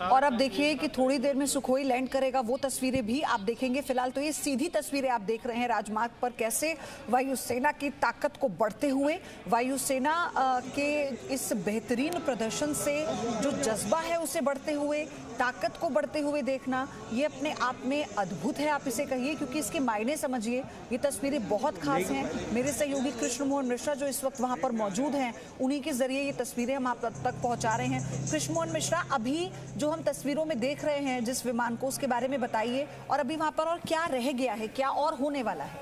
और अब देखिए कि थोड़ी देर में सुखोई लैंड करेगा, वो तस्वीरें भी आप देखेंगे। फिलहाल तो ये सीधी तस्वीरें आप देख रहे हैं राजमार्ग पर, कैसे वायुसेना की ताकत को बढ़ते हुए, वायुसेना के इस बेहतरीन प्रदर्शन से जो जज्बा है उसे बढ़ते हुए, ताकत को बढ़ते हुए देखना, ये अपने आप में अद्भुत है आप इसे कहिए, क्योंकि इसके मायने समझिए। ये तस्वीरें बहुत खास हैं। मेरे सहयोगी कृष्ण मोहन मिश्रा जो इस वक्त वहां पर मौजूद हैं, उन्हीं के जरिए ये तस्वीरें हम आप तक पहुंचा रहे हैं। कृष्ण मोहन मिश्रा, अभी जो हम तस्वीरों में देख रहे हैं जिस विमान को, उसके बारे में बताइए, और अभी वहां पर और क्या रह गया है, क्या और होने वाला है?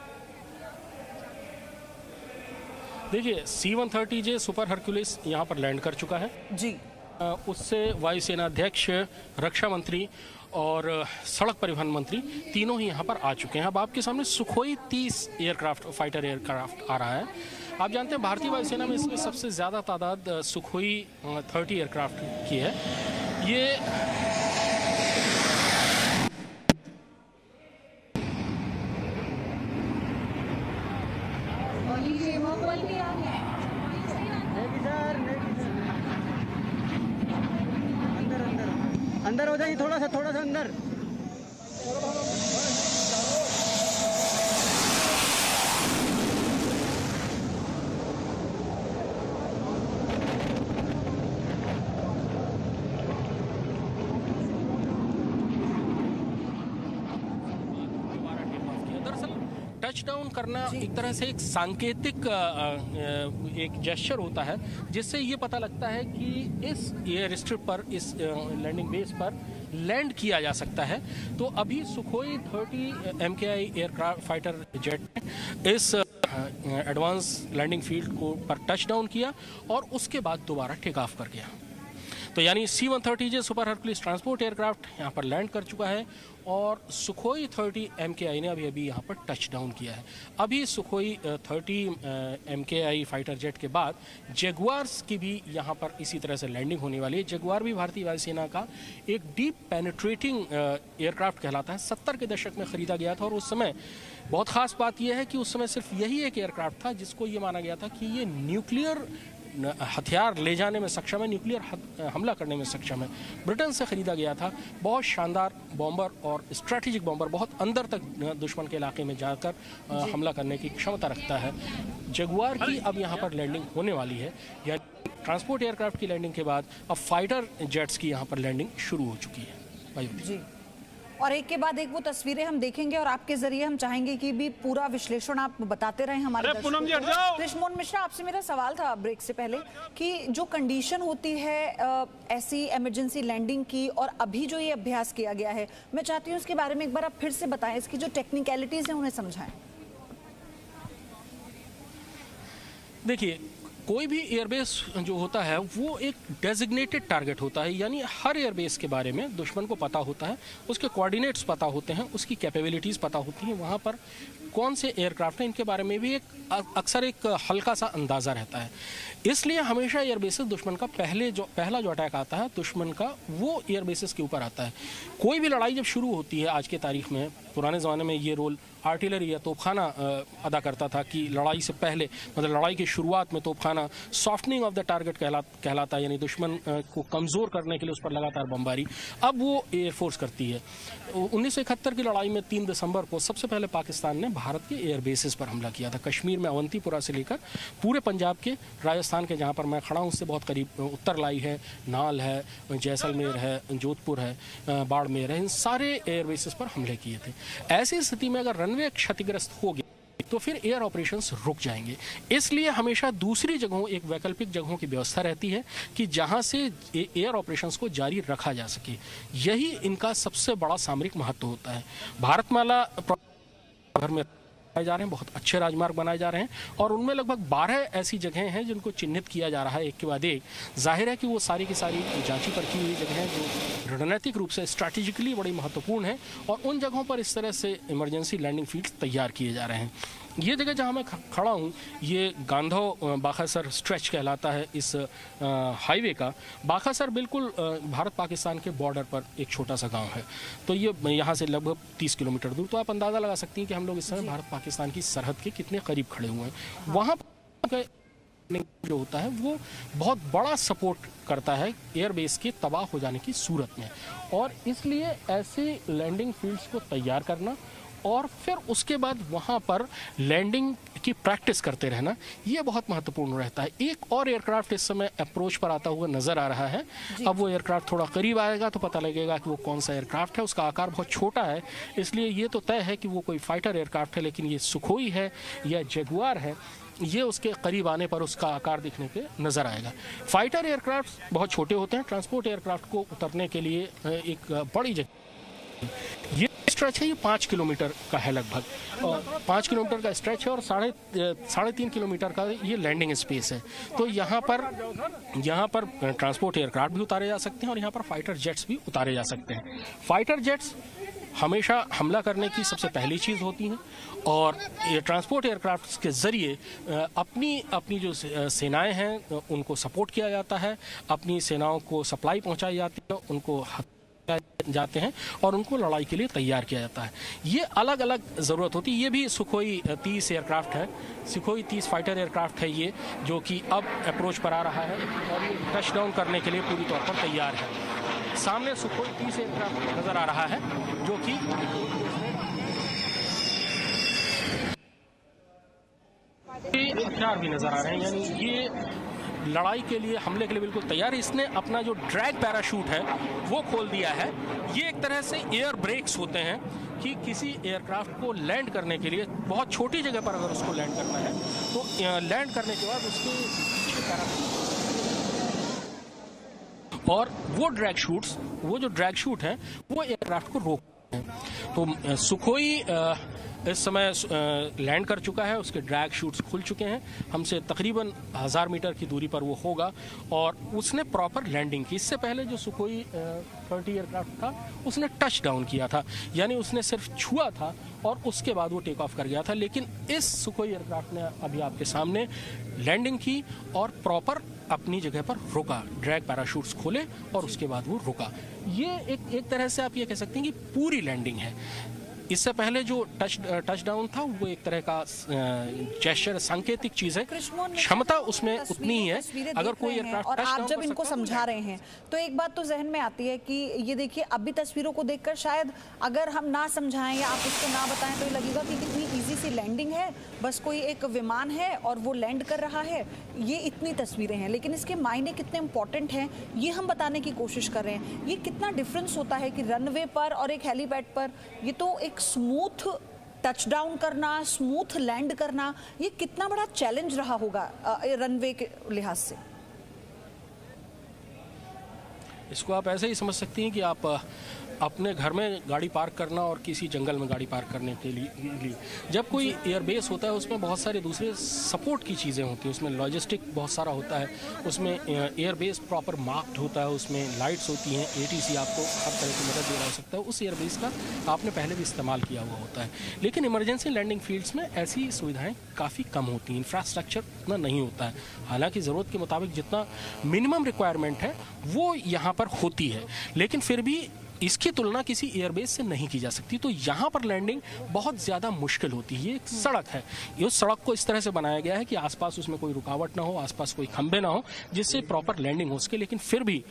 देखिए, C-130J सुपर हरक्यूलिस यहाँ पर लैंड कर चुका है जी। उससे वायुसेना अध्यक्ष, रक्षा मंत्री और सड़क परिवहन मंत्री तीनों ही यहाँ पर आ चुके हैं। अब आपके सामने सुखोई 30 एयरक्राफ्ट, फाइटर एयरक्राफ्ट आ रहा है। आप जानते हैं भारतीय वायुसेना में इसमें सबसे ज़्यादा तादाद सुखोई 30 एयरक्राफ्ट की है। ये अंदर हो जाइए, थोड़ा सा अंदर। टचडाउन करना एक तरह से एक सांकेतिक एक जेस्चर होता है, जिससे ये पता लगता है कि इस एयर स्ट्रिप पर, इस लैंडिंग बेस पर लैंड किया जा सकता है। तो अभी Sukhoi 30 MKI aircraft fighter jet ने इस एडवांस लैंडिंग फील्ड को पर टचडाउन किया और उसके बाद दोबारा टेक ऑफ कर गया। तो यानी C-130J super Hercules transport aircraft यहाँ पर लैंड कर चुका है और सुखोई 30 MKI ने अभी यहाँ पर टच डाउन किया है। अभी सुखोई 30 MKI फाइटर जेट के बाद जगुआर्स की भी यहाँ पर इसी तरह से लैंडिंग होने वाली है। जगुआर भी भारतीय वायुसेना का एक डीप पेनिट्रेटिंग एयरक्राफ्ट कहलाता है। 70 के दशक में खरीदा गया था और उस समय बहुत खास बात यह है कि उस समय सिर्फ यही एक एयरक्राफ्ट था जिसको ये माना गया था कि ये न्यूक्लियर हथियार ले जाने में सक्षम है, न्यूक्लियर हमला करने में सक्षम है। ब्रिटेन से ख़रीदा गया था। बहुत शानदार बॉम्बर और स्ट्रैटेजिक बॉम्बर, बहुत अंदर तक दुश्मन के इलाके में जाकर हमला करने की क्षमता रखता है। जगुआर की अब यहाँ पर लैंडिंग होने वाली है। यानी ट्रांसपोर्ट एयरक्राफ्ट की लैंडिंग के बाद अब फाइटर जेट्स की यहाँ पर लैंडिंग शुरू हो चुकी है। जी, और एक के बाद एक वो तस्वीरें हम देखेंगे और आपके जरिए हम चाहेंगे कि भी पूरा विश्लेषण आप बताते रहें हमारे दर्शकों को। कृष्ण मोहन मिश्रा, आपसे मेरा सवाल था ब्रेक से पहले कि जो कंडीशन होती है ऐसी इमरजेंसी लैंडिंग की और अभी जो ये अभ्यास किया गया है, मैं चाहती हूँ इसके बारे में एक बार आप फिर से बताएं, इसकी जो टेक्निकलिटीज हैं उन्हें समझाएं। देखिए, कोई भी एयरबेस जो होता है वो एक डेजिग्नेटेड टारगेट होता है, यानी हर एयरबेस के बारे में दुश्मन को पता होता है, उसके कोऑर्डिनेट्स पता होते हैं, उसकी कैपेबिलिटीज़ पता होती हैं, वहाँ पर कौन से एयरक्राफ्ट हैं, इनके बारे में भी एक अक्सर एक हल्का सा अंदाज़ा रहता है। इसलिए हमेशा एयरबेसेस दुश्मन का पहला जो अटैक आता है दुश्मन का, वो एयरबेसेस के ऊपर आता है। कोई भी लड़ाई जब शुरू होती है आज के तारीख में, पुराने ज़माने में ये रोल आर्टिलरी या तोपखाना अदा करता था कि लड़ाई से पहले, मतलब लड़ाई की शुरुआत में तोपखाना सॉफ्टनिंग ऑफ द टारगेट कहलाता है, यानी दुश्मन को कमज़ोर करने के लिए उस पर लगातार बमबारी अब वो एयरफोर्स करती है। 1971 की लड़ाई में 3 दिसंबर को सबसे पहले पाकिस्तान ने भारत के एयरबेसेस पर हमला किया था। कश्मीर में अवंतीपुरा से लेकर पूरे पंजाब के, राजस्थान के जहाँ पर मैं खड़ा हूँ उससे बहुत करीब उत्तरलाई है, नाल है, जैसलमेर है, जोधपुर है, बाड़मेर है, इन सारे एयरबेसेस पर हमले किए थे। ऐसी स्थिति में अगर रनवे क्षतिग्रस्त हो गया तो फिर एयर ऑपरेशंस रुक जाएंगे। इसलिए हमेशा दूसरी जगहों, एक वैकल्पिक जगहों की व्यवस्था रहती है कि जहां से एयर ऑपरेशंस को जारी रखा जा सके। यही इनका सबसे बड़ा सामरिक महत्व होता है। भारतमाला भर में जा रहे हैं, बहुत अच्छे राजमार्ग बनाए जा रहे हैं और उनमें लगभग 12 ऐसी जगहें हैं जिनको चिन्हित किया जा रहा है एक के बाद एक। जाहिर है कि वो सारी की सारी जांची परखी हुई जगहें जो रणनीतिक रूप से स्ट्रैटेजिकली बड़ी महत्वपूर्ण हैं और उन जगहों पर इस तरह से इमरजेंसी लैंडिंग फील्ड्स तैयार किए जा रहे हैं। ये जगह जहाँ मैं खड़ा हूँ ये गांधव बाखासर स्ट्रेच कहलाता है इस हाईवे का। बाखासर बिल्कुल भारत पाकिस्तान के बॉर्डर पर एक छोटा सा गांव है। तो ये यहाँ से लगभग 30 किलोमीटर दूर। तो आप अंदाज़ा लगा सकती हैं कि हम लोग इस समय भारत पाकिस्तान की सरहद के कितने करीब खड़े हुए हैं। वहाँ जो होता है वो बहुत बड़ा सपोर्ट करता है एयरबेस के तबाह हो जाने की सूरत में, और इसलिए ऐसे लैंडिंग फील्ड्स को तैयार करना और फिर उसके बाद वहाँ पर लैंडिंग की प्रैक्टिस करते रहना, ये बहुत महत्वपूर्ण रहता है। एक और एयरक्राफ्ट इस समय अप्रोच पर आता हुआ नजर आ रहा है। अब वो एयरक्राफ्ट थोड़ा करीब आएगा तो पता लगेगा कि वो कौन सा एयरक्राफ्ट है। उसका आकार बहुत छोटा है, इसलिए ये तो तय है कि वो कोई फाइटर एयरक्राफ्ट है, लेकिन ये सुखोई है या जगुआर है, ये उसके करीब आने पर उसका आकार दिखने के नजर आएगा। फाइटर एयरक्राफ्ट बहुत छोटे होते हैं। ट्रांसपोर्ट एयरक्राफ्ट को उतरने के लिए एक बड़ी जगह, ये स्ट्रेच है, ये 5 किलोमीटर का है लगभग, और 5 किलोमीटर का स्ट्रेच है और 3.5 किलोमीटर का ये लैंडिंग स्पेस है। तो यहाँ पर ट्रांसपोर्ट एयरक्राफ्ट भी उतारे जा सकते हैं और यहाँ पर फाइटर जेट्स भी उतारे जा सकते हैं। फाइटर जेट्स हमेशा हमला करने की सबसे पहली चीज़ होती हैं, और ये ट्रांसपोर्ट एयरक्राफ्ट के ज़रिए अपनी जो सेनाएं हैं उनको सपोर्ट किया जाता है, अपनी सेनाओं को सप्लाई पहुंचाई जाती है, उनको जाते हैं और उनको लड़ाई के लिए तैयार किया जाता है। ये अलग अलग ज़रूरत होती है। ये भी सुखोई 30 एयरक्राफ्ट है, सुखोई 30 फाइटर एयरक्राफ्ट है ये, जो कि अब अप्रोच पर आ रहा है और ये टच डाउन करने के लिए पूरी तौर पर तैयार है। सामने सुखोई 30 एयरक्राफ्ट नज़र आ रहा है, जो कि हथियार भी नज़र आ रहे हैं, यानी ये लड़ाई के लिए, हमले के लिए बिल्कुल तैयार है। इसने अपना जो ड्रैग पैराशूट है वो खोल दिया है। ये एक तरह से एयर ब्रेक्स होते हैं कि किसी एयरक्राफ्ट को लैंड करने के लिए बहुत छोटी जगह पर अगर उसको लैंड करना है तो लैंड करने के बाद उसके पीछे पैराशूट, और वो जो ड्रैग शूट है वो एयरक्राफ्ट को रोकते हैं। तो सुखोई इस समय लैंड कर चुका है, उसके ड्रैग शूट्स खुल चुके हैं, हमसे तकरीबन 1000 मीटर की दूरी पर वो होगा, और उसने प्रॉपर लैंडिंग की। इससे पहले जो सुखोई 30 एयरक्राफ्ट था उसने टच डाउन किया था, यानी उसने सिर्फ छुआ था और उसके बाद वो टेक ऑफ कर गया था। लेकिन इस सुखोई एयरक्राफ्ट ने अभी आपके सामने लैंडिंग की और प्रॉपर अपनी जगह पर रुका, ड्रैग पैराशूट्स खोले और उसके बाद वो रुका। ये एक तरह से आप ये कह सकते हैं कि पूरी लैंडिंग है। इससे पहले जो टच डाउन था वो एक तरह का जेस्चर, सांकेतिक चीज है, क्षमता उसमें उतनी ही है। अगर कोई एयरक्राफ्ट और आप जब इनको समझा रहे हैं तो एक बात तो जहन में आती है कि ये देखिए, अभी तस्वीरों को देखकर शायद अगर हम ना समझाएं या आप उसको ना बताएं तो ये लगेगा कि कितनी इजी सी लैंडिंग है, बस कोई एक विमान है और वो लैंड कर रहा है, ये इतनी तस्वीरें हैं। लेकिन इसके मायने कितने इंपॉर्टेंट हैं ये हम बताने की कोशिश कर रहे हैं। ये कितना डिफरेंस होता है कि रनवे पर और एक हेलीपैड पर, ये तो एक स्मूथ टच डाउन करना, स्मूथ लैंड करना, ये कितना बड़ा चैलेंज रहा होगा रनवे के लिहाज से। इसको आप ऐसे ही समझ सकती हैं कि आप अपने घर में गाड़ी पार्क करना और किसी जंगल में गाड़ी पार्क करने के लिए जब कोई एयरबेस होता है उसमें बहुत सारे दूसरे सपोर्ट की चीज़ें होती हैं, उसमें लॉजिस्टिक बहुत सारा होता है, उसमें एयरबेस प्रॉपर मार्क्ड होता है, उसमें लाइट्स होती हैं, ATC आपको हर तरह की मदद दे रहा हो सकता है, उस एयरबेस का आपने पहले भी इस्तेमाल किया हुआ होता है। लेकिन इमरजेंसी लैंडिंग फील्ड्स में ऐसी सुविधाएँ काफ़ी कम होती हैं, इंफ्रास्ट्रक्चर उतना नहीं होता है। हालांकि ज़रूरत के मुताबिक जितना मिनिमम रिक्वायरमेंट है वो यहाँ पर होती है, लेकिन फिर भी इसकी तुलना किसी एयरबेस से नहीं की जा सकती। तो यहाँ पर लैंडिंग बहुत ज़्यादा मुश्किल होती है। ये एक सड़क है, ये उस सड़क को इस तरह से बनाया गया है कि आसपास उसमें कोई रुकावट ना हो, आसपास कोई खंभे ना हो, जिससे प्रॉपर लैंडिंग हो सके। लेकिन फिर भी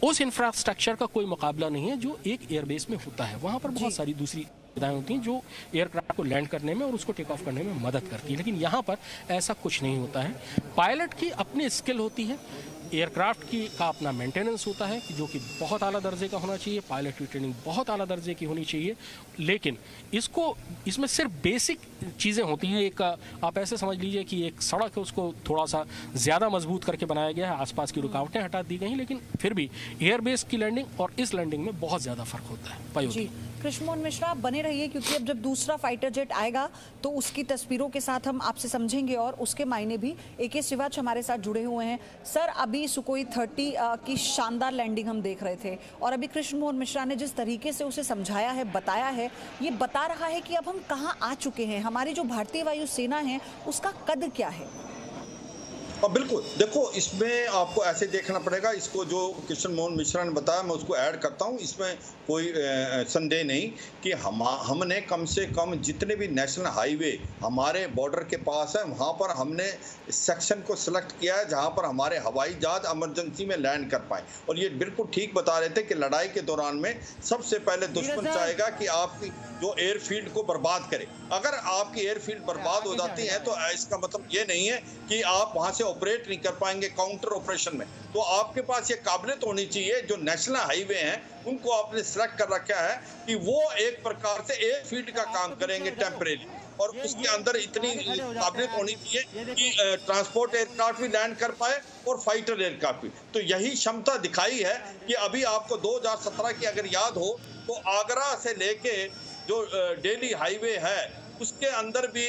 उस इंफ्रास्ट्रक्चर का कोई मुकाबला नहीं है जो एक एयरबेस में होता है। वहाँ पर बहुत सारी दूसरी सुविधाएं होती हैं जो एयरक्राफ्ट को लैंड करने में और उसको टेक ऑफ करने में मदद करती है, लेकिन यहाँ पर ऐसा कुछ नहीं होता है। पायलट की अपनी स्किल होती है, एयरक्राफ्ट का अपना मेंटेनेंस होता है जो कि बहुत आला दर्जे का होना चाहिए, पायलट की ट्रेनिंग बहुत आला दर्जे की होनी चाहिए। लेकिन इसमें सिर्फ बेसिक चीज़ें होती हैं। एक आप ऐसे समझ लीजिए कि एक सड़क है, उसको थोड़ा सा ज़्यादा मजबूत करके बनाया गया है, आसपास की रुकावटें हटा दी गई, लेकिन फिर भी एयरबेस की लैंडिंग और इस लैंडिंग में बहुत ज़्यादा फर्क होता है। जी कृष्णमोहन मिश्रा, आप बने रहिए, क्योंकि अब जब दूसरा फाइटर जेट आएगा तो उसकी तस्वीरों के साथ हम आपसे समझेंगे और उसके मायने भी। AK शिवाच हमारे साथ जुड़े हुए हैं। सर, अभी सुखोई 30 की शानदार लैंडिंग हम देख रहे थे और अभी कृष्णमोहन मिश्रा ने जिस तरीके से उसे समझाया है, बताया है, ये बता रहा है कि अब हम कहाँ आ चुके हैं, हमारी जो भारतीय वायु सेना है उसका कद क्या है। बिल्कुल, देखो इसमें आपको ऐसे देखना पड़ेगा, इसको जो कृष्ण मोहन मिश्रा ने बताया मैं उसको ऐड करता हूँ। इसमें कोई संदेह नहीं कि हमने कम से कम जितने भी नेशनल हाईवे हमारे बॉर्डर के पास है वहाँ पर हमने सेक्शन को सिलेक्ट किया है जहाँ पर हमारे हवाई जहाज इमरजेंसी में लैंड कर पाए। और ये बिल्कुल ठीक बता रहे थे कि लड़ाई के दौरान में सबसे पहले दुश्मन चाहेगा कि आपकी जो एयरफील्ड को बर्बाद करे। अगर आपकी एयरफील्ड बर्बाद हो जाती है तो इसका मतलब ये नहीं है कि आप वहां से ऑपरेट नहीं कर पाएंगे काउंटर ऑपरेशन में। तो आपके पास ये काबिलियत होनी चाहिए, जो नेशनल हाईवे हैं उनको आपने सिलेक्ट कर रखा है कि वो एक प्रकार से एयरफील्ड का काम करेंगे टेम्परेरी, और उसके अंदर इतनी काबिलियत होनी चाहिए कि ट्रांसपोर्ट एयरक्राफ्ट भी लैंड कर पाए और फाइटर एयरक्राफ्ट भी। तो यही क्षमता दिखाई है कि अभी आपको 2017 की अगर याद हो तो आगरा से लेके जो दिल्ली हाईवे है उसके अंदर भी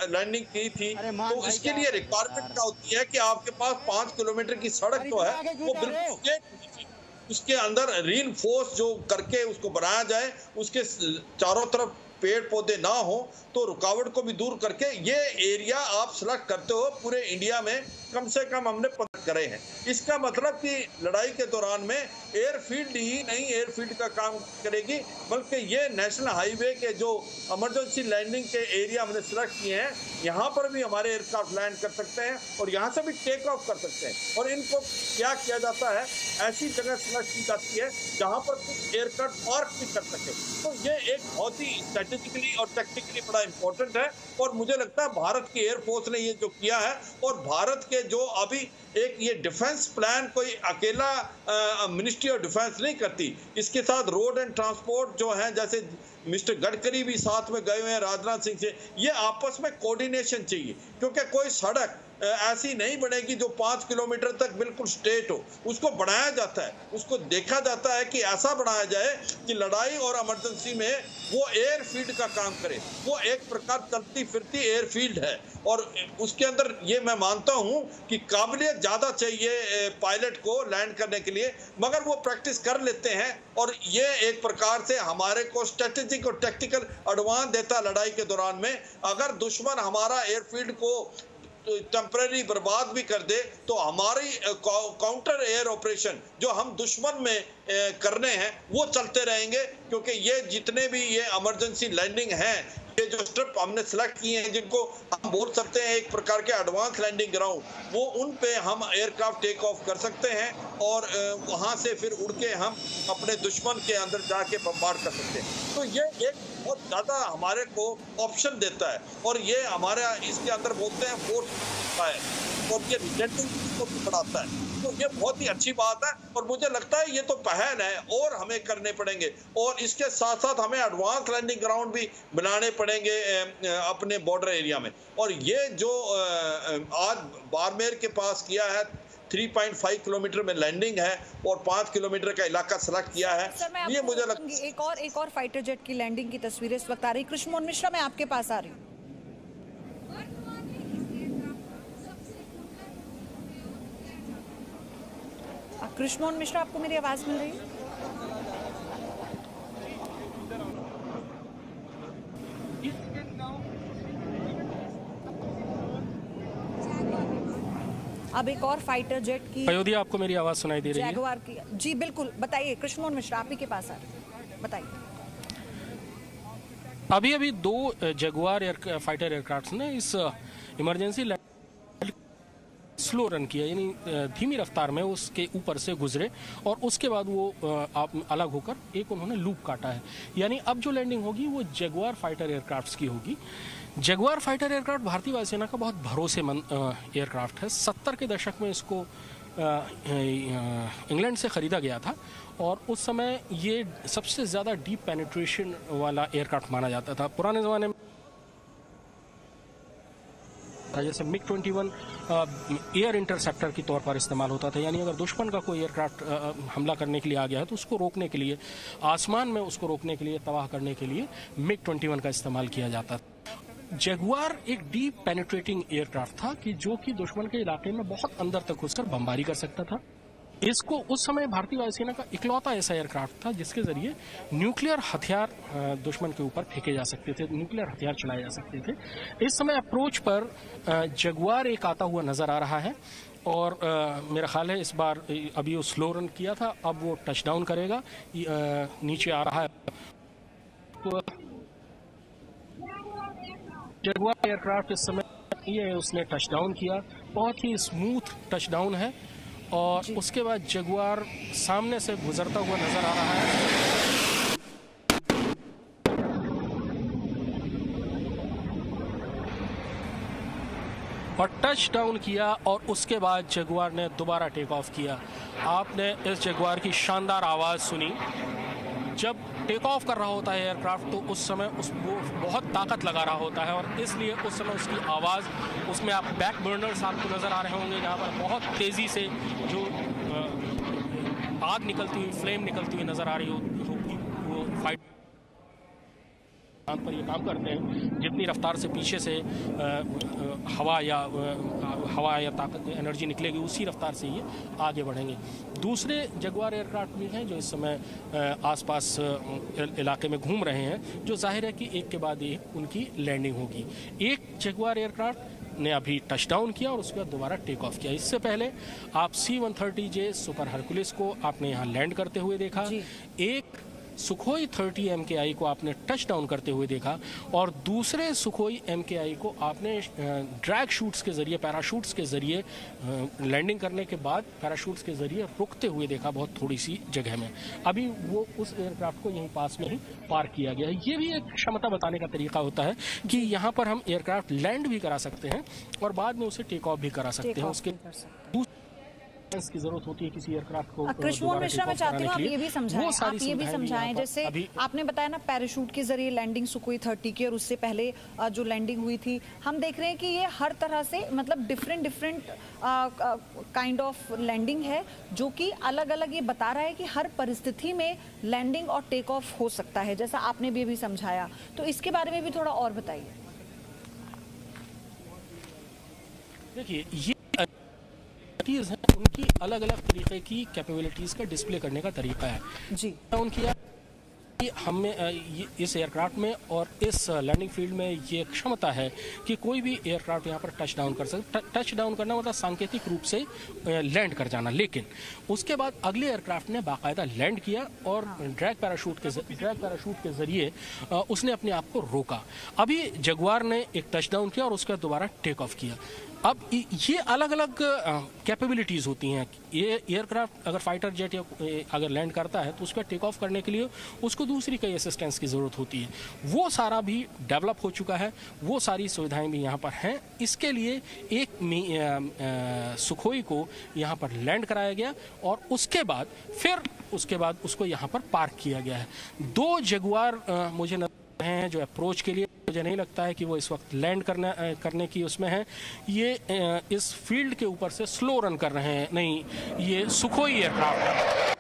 लैंडिंग की थी। तो इसके लिए रिक्वायरमेंट क्या होती है कि आपके पास 5 किलोमीटर की सड़क जो है वो बिल्कुल उसके अंदर रीइंफोर्स जो करके उसको बनाया जाए, उसके चारों तरफ पेड़ पौधे ना हो तो रुकावट को भी दूर करके ये एरिया आप सिलेक्ट करते हो। पूरे इंडिया में कम से कम हमने करे हैं। इसका मतलब कि लड़ाई के दौरान में एयरफील्ड ही नहीं एयरफील्ड का काम करेगी, बल्कि ये नेशनल हाईवे के जो इमरजेंसी लैंडिंग के एरिया हमने सिलेक्ट किए हैं यहाँ पर भी हमारे एयरक्राफ्ट लैंड कर सकते हैं और यहाँ से भी टेक ऑफ कर सकते हैं। और इनको क्या किया जाता है, ऐसी जगह सिलेक्ट की जाती है जहाँ पर कुछ एयरक्राफ्ट पार्क भी कर सके। तो ये एक बहुत ही स्ट्रेटेजिकली और टेक्निकली बड़ा इंपॉर्टेंट है और मुझे लगता है भारत की एयरफोर्स ने ये जो किया है, और भारत के जो अभी एक ये डिफेंस प्लान कोई अकेला मिनिस्ट्री ऑफ डिफेंस नहीं करती, इसके साथ रोड एंड ट्रांसपोर्ट जो है, जैसे मिस्टर गडकरी भी साथ में गए हुए हैं राजनाथ सिंह से, ये आपस में कोऑर्डिनेशन चाहिए, क्योंकि कोई सड़क ऐसी नहीं बनेगी जो 5 किलोमीटर तक बिल्कुल स्ट्रेट हो। उसको बढ़ाया जाता है, उसको देखा जाता है कि ऐसा बढ़ाया जाए कि लड़ाई और इमरजेंसी में वो एयरफील्ड का काम करे। वो एक प्रकार चलती फिरती एयरफील्ड है और उसके अंदर ये मैं मानता हूं कि काबिलियत ज़्यादा चाहिए पायलट को लैंड करने के लिए, मगर वो प्रैक्टिस कर लेते हैं और ये एक प्रकार से हमारे को स्ट्रेटेजिक और टेक्टिकल एडवांस देता लड़ाई के दौरान में। अगर दुश्मन हमारा एयरफील्ड को टेम्परेरी बर्बाद भी कर दे तो हमारी काउंटर एयर ऑपरेशन जो हम दुश्मन में करने हैं वो चलते रहेंगे, क्योंकि ये जितने भी ये इमरजेंसी लैंडिंग हैं, ये जो स्ट्रिप हमने सेलेक्ट किए हैं जिनको हम बोल सकते हैं एक प्रकार के एडवांस लैंडिंग ग्राउंड, वो उन पे हम एयरक्राफ्ट टेक ऑफ कर सकते हैं और वहां से फिर उड़ के हम अपने दुश्मन के अंदर जाके बमबार्ड कर सकते हैं। तो ये एक बहुत ज़्यादा हमारे को ऑप्शन देता है और ये हमारे इसके अंदर बोलते हैं फोर्स है और ये रिजेंटिंग को भी बढ़ाता है। तो ये बहुत ही अच्छी बात है और मुझे लगता है ये तो पहल है और हमें करने पड़ेंगे, और इसके साथ साथ हमें एडवांस लैंडिंग ग्राउंड भी बनाने पड़ेंगे अपने बॉर्डर एरिया में। और ये जो आज बाड़मेर के पास किया है 3.5 किलोमीटर में लैंडिंग है और 5 किलोमीटर का इलाका सेलेक्ट किया है। ये मुझे लगता है एक और फाइटर जेट की लैंडिंग की तस्वीरें इस वक्त आ रही। कृष्ण मोहन मिश्रा, मैं आपके पास आ रही हूँ। कृष्ण मोहन मिश्रा, आपको मेरी आवाज मिल रही है? अब एक और फाइटर जेट की अयोध्या, आपको मेरी आवाज सुनाई दे रही है? जैगुआर की, जी बिल्कुल, बताइए। कृष्ण मोहन मिश्रा, आप ही के पास आ रहे हैं, बताइए। अभी 2 जैगुआर फाइटर एयरक्राफ्ट ने इस इमरजेंसी स्लो रन किया, यानी धीमी रफ्तार में उसके ऊपर से गुजरे और उसके बाद वो अलग होकर एक उन्होंने लूप काटा है। यानी अब जो लैंडिंग होगी वो जैगुआर फाइटर एयरक्राफ्ट्स की होगी। जैगुआर फाइटर एयरक्राफ्ट भारतीय वायुसेना का बहुत भरोसेमंद एयरक्राफ्ट है। 70 के दशक में इसको इंग्लैंड से ख़रीदा गया था और उस समय ये सबसे ज़्यादा डीप पेनिट्रेशन वाला एयरक्राफ्ट माना जाता था। पुराने ज़माने में जैसे MiG-21 एयर इंटरसेप्टर के तौर पर इस्तेमाल होता था, यानी अगर दुश्मन का कोई एयरक्राफ्ट हमला करने के लिए आ गया है तो उसको रोकने के लिए, आसमान में उसको रोकने के लिए, तबाह करने के लिए MiG-21 का इस्तेमाल किया जाता था। जैगुआर एक डीप पेनिट्रेटिंग एयरक्राफ्ट था कि जो कि दुश्मन के इलाके में बहुत अंदर तक घुसकर बमबारी कर सकता था इसको उस समय भारतीय वायुसेना का इकलौता ऐसा एयरक्राफ्ट था जिसके जरिए न्यूक्लियर हथियार दुश्मन के ऊपर फेंके जा सकते थे, न्यूक्लियर हथियार चलाए जा सकते थे। इस समय अप्रोच पर जगुआर एक आता हुआ नजर आ रहा है और मेरा ख्याल है इस बार अभी वो स्लो रन किया था, अब वो टच डाउन करेगा। नीचे आ रहा है जगुआर एयरक्राफ्ट इस समय ये उसने टच डाउन किया, बहुत ही स्मूथ टच डाउन है और उसके बाद जगुआर सामने से गुजरता हुआ नजर आ रहा है। और टच डाउन किया और उसके बाद जगुआर ने दोबारा टेक ऑफ किया। आपने इस जगुआर की शानदार आवाज़ सुनी। जब टेक ऑफ कर रहा होता है एयरक्राफ्ट तो उस समय वो बहुत ताकत लगा रहा होता है और इसलिए उस समय उसकी आवाज़, उसमें आप बैक बर्नर्स आपको नज़र आ रहे होंगे जहाँ पर बहुत तेज़ी से जो आग निकलती हुई, फ्लेम निकलती हुई नज़र आ रही होगी। वो फाइट पर ये काम करते हैं, जितनी रफ्तार से पीछे से हवा या ताकत एनर्जी निकलेगी उसी रफ्तार से ये आगे बढ़ेंगे। दूसरे जगुआर एयरक्राफ्ट भी हैं जो इस समय आसपास इलाके में घूम रहे हैं, जो जाहिर है कि एक के बाद एक उनकी लैंडिंग होगी। एक जगुआर एयरक्राफ्ट ने अभी टच डाउन किया और उसके बाद दोबारा टेक ऑफ किया। इससे पहले आप C-130J सुपर हरकुलिस को आपने यहाँ लैंड करते हुए देखा, एक सुखोई 30 MKI को आपने टच डाउन करते हुए देखा और दूसरे सुखोई MKI को आपने ड्रैग शूट्स के जरिए, पैराशूट्स के जरिए लैंडिंग करने के बाद पैराशूट्स के जरिए रुकते हुए देखा बहुत थोड़ी सी जगह में। अभी वो उस एयरक्राफ्ट को यहीं पास में ही पार्क किया गया है। ये भी एक क्षमता बताने का तरीका होता है कि यहाँ पर हम एयरक्राफ्ट लैंड भी करा सकते हैं और बाद में उसे टेक ऑफ भी करा सकते हैं। उसके की जरूरत होती है किसी एयरक्राफ्ट को। कृष्णमोहन मिश्रा, मैं चाहती हूँ आप ये भी समझाएं, जैसे आपने बताया ना पैराशूट के जरिए लैंडिंग सुखोई 30 की और उससे पहले जो लैंडिंग हुई थी, हम देख रहे हैं कि ये हर तरह से मतलब डिफरेंट काइंड ऑफ लैंडिंग है जो कि अलग अलग ये बता रहा है कि हर परिस्थिति में लैंडिंग और टेक ऑफ हो सकता है, जैसा आपने भी अभी समझाया। तो इसके बारे में भी थोड़ा और बताइए। देखिए, ये हैं, उनकी अलग अलग तरीके की कैपेबिलिटीज़ का डिस्प्ले करने का तरीका है जी। उनकी हमें इस एयरक्राफ्ट में और इस लैंडिंग फील्ड में ये क्षमता है कि कोई भी एयरक्राफ्ट यहाँ पर टच डाउन कर सकता। टच डाउन करना मतलब सांकेतिक रूप से लैंड कर जाना, लेकिन उसके बाद अगले एयरक्राफ्ट ने बाकायदा लैंड किया और ड्रैग पैराशूट के जरिए उसने अपने आप को रोका। अभी जगुआर ने एक टच डाउन किया और उसके बाद दोबारा टेक ऑफ किया। अब ये अलग अलग कैपेबिलिटीज़ होती हैं। ये एयरक्राफ्ट अगर फाइटर जेट या अगर लैंड करता है तो उसका टेक ऑफ करने के लिए उसको दूसरी कई असिस्टेंस की ज़रूरत होती है। वो सारा भी डेवलप हो चुका है, वो सारी सुविधाएं भी यहाँ पर हैं। इसके लिए एक सुखोई को यहाँ पर लैंड कराया गया और उसके बाद उसको यहाँ पर पार्क किया गया है। दो जगुआर मुझे नजर हैं जो अप्रोच के लिए, मुझे नहीं लगता है कि वो इस वक्त लैंड करने की उसमें है। ये इस फील्ड के ऊपर से स्लो रन कर रहे हैं, नहीं, ये सुखोई एयरक्राफ्ट है।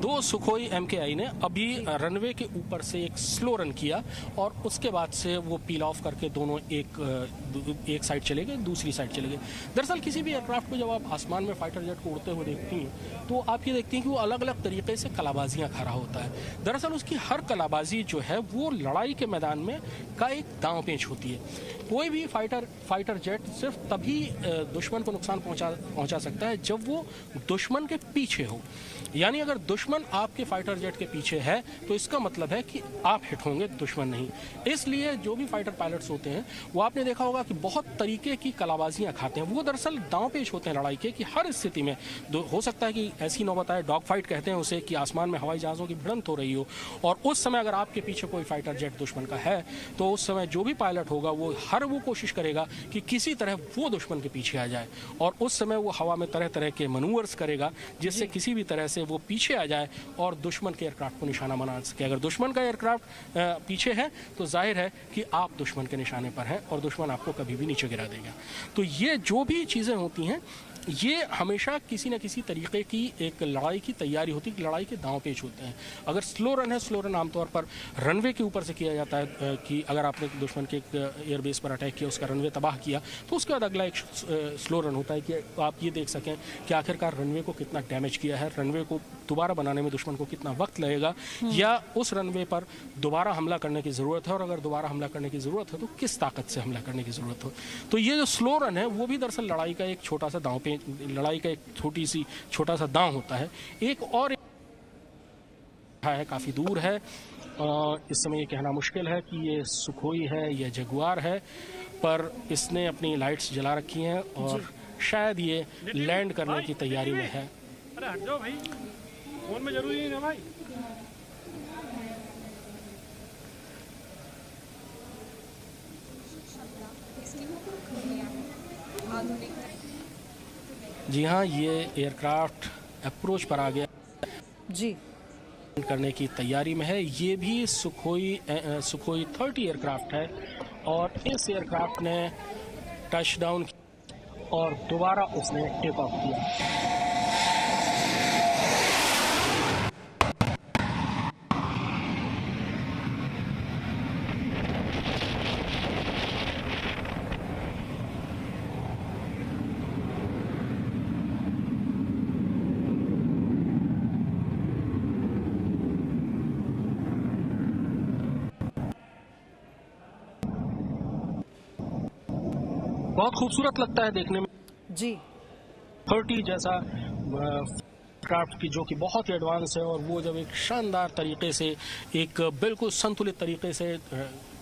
दो सुखोई MKI ने अभी रनवे के ऊपर से एक स्लो रन किया और उसके बाद से वो पील ऑफ करके दोनों एक साइड चले गए, दूसरी साइड चले गए। दरअसल किसी भी एयरक्राफ्ट को जब आप आसमान में फाइटर जेट को उड़ते हुए देखती हैं तो आप ये देखती हैं कि वो अलग अलग तरीके से कलाबाजियाँ खा रहा होता है। दरअसल उसकी हर कलाबाजी जो है वो लड़ाई के मैदान में का एक दांव पेच होती है। कोई भी फाइटर जेट सिर्फ तभी दुश्मन को नुकसान पहुंचा सकता है जब वो दुश्मन के पीछे हो। यानी अगर दुश्मन आपके फाइटर जेट के पीछे है तो इसका मतलब है कि आप हिट होंगे, दुश्मन नहीं। इसलिए जो भी फाइटर पायलट्स होते हैं वो आपने देखा होगा कि बहुत तरीके की कलाबाजियां खाते हैं। वो दरअसल दांव पेच होते हैं लड़ाई के कि हर स्थिति में हो सकता है कि ऐसी नौबत आए, डॉग फाइट कहते हैं उसे, कि आसमान में हवाई जहाज़ों की भिड़ंत हो रही हो और उस समय अगर आपके पीछे कोई फाइटर जेट दुश्मन का है तो उस समय जो भी पायलट होगा वो कोशिश करेगा कि किसी तरह वो दुश्मन के पीछे आ जाए और उस समय वो हवा में तरह तरह के मनूवर्स करेगा जिससे किसी भी तरह से वो पीछे आ जाए और दुश्मन के एयरक्राफ्ट को निशाना बना सके। अगर दुश्मन का एयरक्राफ्ट पीछे है तो जाहिर है कि आप दुश्मन के निशाने पर हैं और दुश्मन आपको कभी भी नीचे गिरा देगा। तो ये जो भी चीज़ें होती हैं ये हमेशा किसी न किसी तरीके की एक लड़ाई की तैयारी होती है, लड़ाई के दांव पेच होते हैं। अगर स्लो रन है, स्लो रन आमतौर पर रनवे के ऊपर से किया जाता है कि अगर आपने दुश्मन के एक एयरबेस पर अटैक किया, उसका रनवे तबाह किया, तो उसके बाद अगला एक स्लो रन होता है कि आप ये देख सकें कि आखिरकार रनवे को कितना डैमेज किया है, रनवे को दोबारा बनाने में दुश्मन को कितना वक्त लगेगा, या उस रनवे पर दोबारा हमला करने की ज़रूरत है, और अगर दोबारा हमला करने की ज़रूरत है तो किस ताकत से हमला करने की ज़रूरत हो। तो ये जो स्लो रन है वो भी दरअसल लड़ाई का एक छोटा सा दांव पे, लड़ाई का एक छोटा सा दांव होता है। एक और है, काफ़ी दूर है, इस समय ये कहना मुश्किल है कि ये सुखोई है या जगुआर है, पर इसने अपनी लाइट्स जला रखी हैं और शायद ये लैंड करने की तैयारी में है। अरे हट जाओ भाई, फोन में जरूरी नहीं है भाई। जी हाँ, ये एयरक्राफ्ट अप्रोच पर आ गया जी, करने की तैयारी में है। ये भी सुखोई 30 एयरक्राफ्ट है और इस एयरक्राफ्ट ने टचडाउन और दोबारा उसने टेक ऑफ किया। बहुत खूबसूरत लगता है देखने में जी। 30 जैसा क्राफ्ट की जो कि बहुत ही एडवांस है, और वो जब एक शानदार तरीके से, एक बिल्कुल संतुलित तरीके से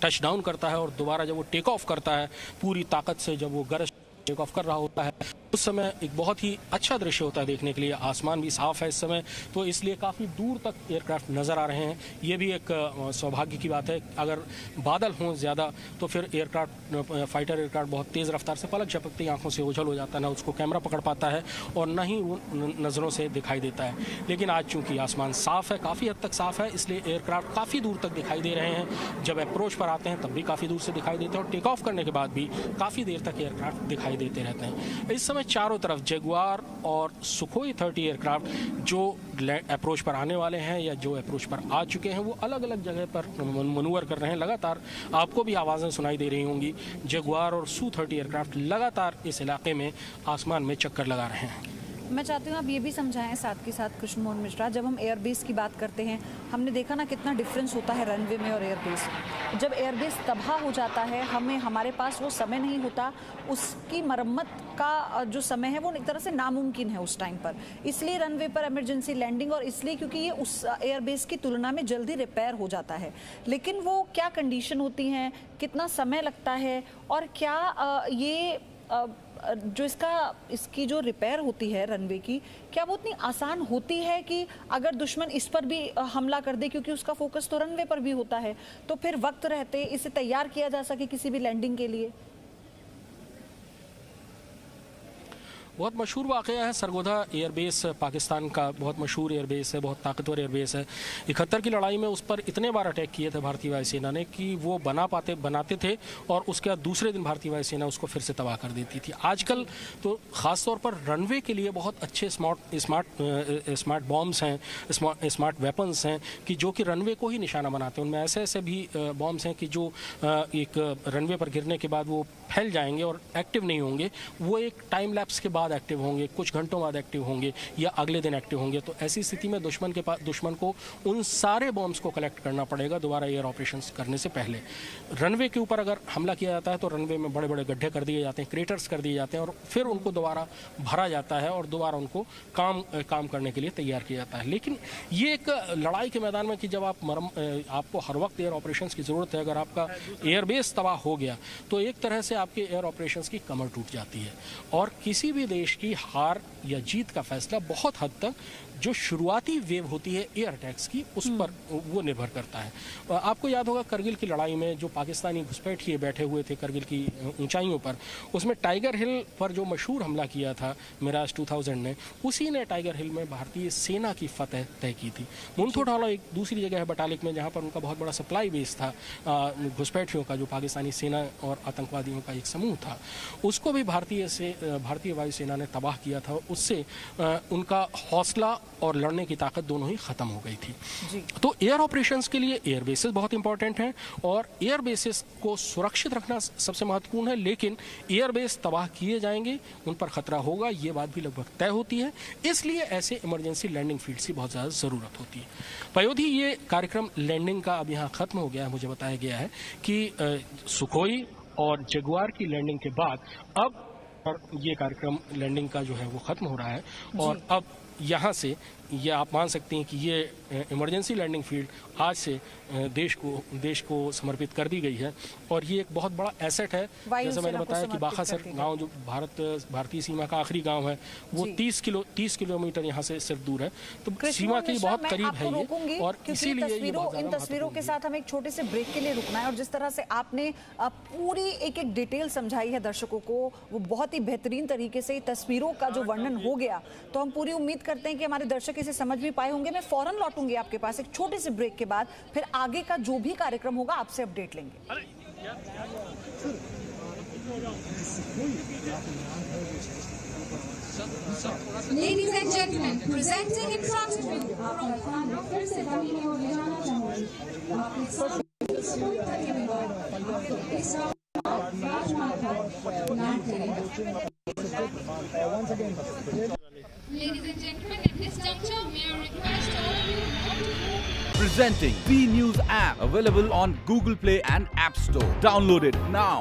टच डाउन करता है और दोबारा जब वो टेक ऑफ करता है पूरी ताकत से, जब वो गरज टेक ऑफ कर रहा होता है, उस समय एक बहुत ही अच्छा दृश्य होता है देखने के लिए। आसमान भी साफ है इस समय, तो इसलिए काफ़ी दूर तक एयरक्राफ्ट नज़र आ रहे हैं। ये भी एक सौभाग्य की बात है। अगर बादल हों ज़्यादा तो फिर एयरक्राफ्ट, फाइटर एयरक्राफ्ट बहुत तेज़ रफ्तार से पलक झपकती आंखों से ओझल हो जाता है, ना उसको कैमरा पकड़ पाता है और ना ही वो नज़रों से दिखाई देता है। लेकिन आज चूँकि आसमान साफ़ है, काफ़ी हद तक साफ़ है, इसलिए एयरक्राफ्ट काफ़ी दूर तक दिखाई दे रहे हैं। जब अप्रोच पर आते हैं तब भी काफ़ी दूर से दिखाई देते हैं, और टेक ऑफ करने के बाद भी काफ़ी देर तक एयरक्राफ्ट दिखाई देते रहते हैं। इस समय चारों तरफ जगुआर और सुखोई 30 एयरक्राफ्ट जो अप्रोच पर आने वाले हैं या जो अप्रोच पर आ चुके हैं, वो अलग अलग जगह पर मनूवर कर रहे हैं। लगातार आपको भी आवाज़ें सुनाई दे रही होंगी। जगुआर और Su-30 एयरक्राफ्ट लगातार इस इलाके में आसमान में चक्कर लगा रहे हैं। मैं चाहती हूँ आप ये भी समझाएं साथ के साथ कृष्ण मोहन मिश्रा, जब हम एयरबेस की बात करते हैं, हमने देखा ना कितना डिफरेंस होता है रनवे में और एयरबेस। जब एयरबेस तबाह हो जाता है, हमारे पास वो समय नहीं होता, उसकी मरम्मत का जो समय है वो एक तरह से नामुमकिन है उस टाइम पर। इसलिए रनवे पर इमरजेंसी लैंडिंग, और इसलिए क्योंकि ये उस एयरबेस की तुलना में जल्दी रिपेयर हो जाता है। लेकिन वो क्या कंडीशन होती हैं, कितना समय लगता है, और क्या ये जो इसकी जो रिपेयर होती है रनवे की, क्या वो उतनी आसान होती है कि अगर दुश्मन इस पर भी हमला कर दे, क्योंकि उसका फोकस तो रनवे पर भी होता है, तो फिर वक्त रहते इसे तैयार किया जा सके किसी भी लैंडिंग के लिए? बहुत मशहूर वाक़या है। सरगोधा एयरबेस पाकिस्तान का बहुत मशहूर एयरबेस है, बहुत ताकतवर एयरबेस है। 71 की लड़ाई में उस पर इतने बार अटैक किए थे भारतीय वायुसेना ने कि वो बनाते थे और उसके बाद दूसरे दिन भारतीय वायुसेना उसको फिर से तबाह कर देती थी। आजकल तो ख़ास तौर पर रनवे के लिए बहुत अच्छे स्मार्ट बॉम्ब्स हैं, स्मार्ट वेपन्स हैं कि जो कि रनवे को ही निशाना बनाते हैं। उनमें ऐसे ऐसे भी बॉम्ब्स हैं कि जो एक रनवे पर गिरने के बाद वो फैल जाएंगे और एक्टिव नहीं होंगे, वो एक टाइम लैप्स के बाद एक्टिव होंगे, कुछ घंटों बाद एक्टिव होंगे या अगले दिन एक्टिव होंगे। तो ऐसी स्थिति में दुश्मन को उन सारे बॉम्ब्स को कलेक्ट करना पड़ेगा दोबारा एयर ऑपरेशंस करने से पहले। रनवे के ऊपर अगर हमला किया जाता है तो रनवे में बड़े बड़े गड्ढे कर दिए जाते हैं, क्रेटर्स कर दिए जाते हैं, और फिर उनको दोबारा भरा जाता है और दोबारा उनको काम करने के लिए तैयार किया जाता है। लेकिन ये एक लड़ाई के मैदान में कि जब आपको हर वक्त एयर ऑपरेशंस की ज़रूरत है, अगर आपका एयरबेस तबाह हो गया तो एक तरह से आपके एयर ऑपरेशंस की कमर टूट जाती है, और किसी भी देश की हार या जीत का फैसला बहुत हद तक जो शुरुआती वेव होती है एयर अटैक्स की, उस पर वो निर्भर करता है। आपको याद होगा करगिल की लड़ाई में जो पाकिस्तानी घुसपैठिए बैठे हुए थे करगिल की ऊंचाइयों पर, उसमें टाइगर हिल पर जो मशहूर हमला किया था मिराज 2000 ने, उसी ने टाइगर हिल में भारतीय सेना की फतह तय की थी। मुंथोटाला एक दूसरी जगह है बटालिक में, जहाँ पर उनका बहुत बड़ा सप्लाई बेस था घुसपैठियों का, जो पाकिस्तानी सेना और आतंकवादियों का एक समूह था, उसको भी भारतीय वायुसेना ने तबाह किया था। उससे उनका हौसला और लड़ने की ताकत दोनों ही खत्म हो गई थी। तो एयर ऑपरेशंस के लिए एयर बेसिस बहुत इंपॉर्टेंट हैं और एयर बेसिस को सुरक्षित रखना सबसे महत्वपूर्ण है। लेकिन एयर बेस तबाह किए जाएंगे, उन पर खतरा होगा, ये बात भी लगभग तय होती है। इसलिए ऐसे इमरजेंसी लैंडिंग फील्ड की बहुत ज़्यादा ज़रूरत होती है। पयोधी, ये कार्यक्रम लैंडिंग का अब यहाँ खत्म हो गया है। मुझे बताया गया है कि सुखोई और जगुआर की लैंडिंग के बाद अब ये कार्यक्रम लैंडिंग का जो है वो खत्म हो रहा है और अब यहाँ से ये आप मान सकते हैं कि ये इमरजेंसी लैंडिंग फील्ड आज से देश को समर्पित कर दी गई है और ये एक बहुत बड़ा एसेट है। जैसे मैंने बताया कि बाखासर गांव जो भारतीय सीमा का आखिरी गांव है, वो 30 किलोमीटर यहाँ से सिर्फ दूर है, तो सीमा के बहुत करीब है ये। और इसीलिए इन तस्वीरों के साथ हमें एक छोटे से ब्रेक के लिए रुकना है। और जिस तरह से आपने पूरी एक डिटेल समझाई है दर्शकों को, वो बहुत ही बेहतरीन तरीके से तस्वीरों का जो वर्णन हो गया, तो हम पूरी उम्मीद करते हैं कि हमारे दर्शक इसे समझ भी पाए होंगे। मैं फौरन लौटूंगी आपके पास एक छोटे से ब्रेक के बाद, फिर आगे का जो भी कार्यक्रम होगा आपसे अपडेट लेंगे। Ladies and gentlemen, presenting in front of you फिर से दाहिनी ओर ले जाना चाहूंगी। Ladies and gentlemen, at this juncture, may I request all of you not to move. Presenting V News app, available on Google Play and App Store. Download it now.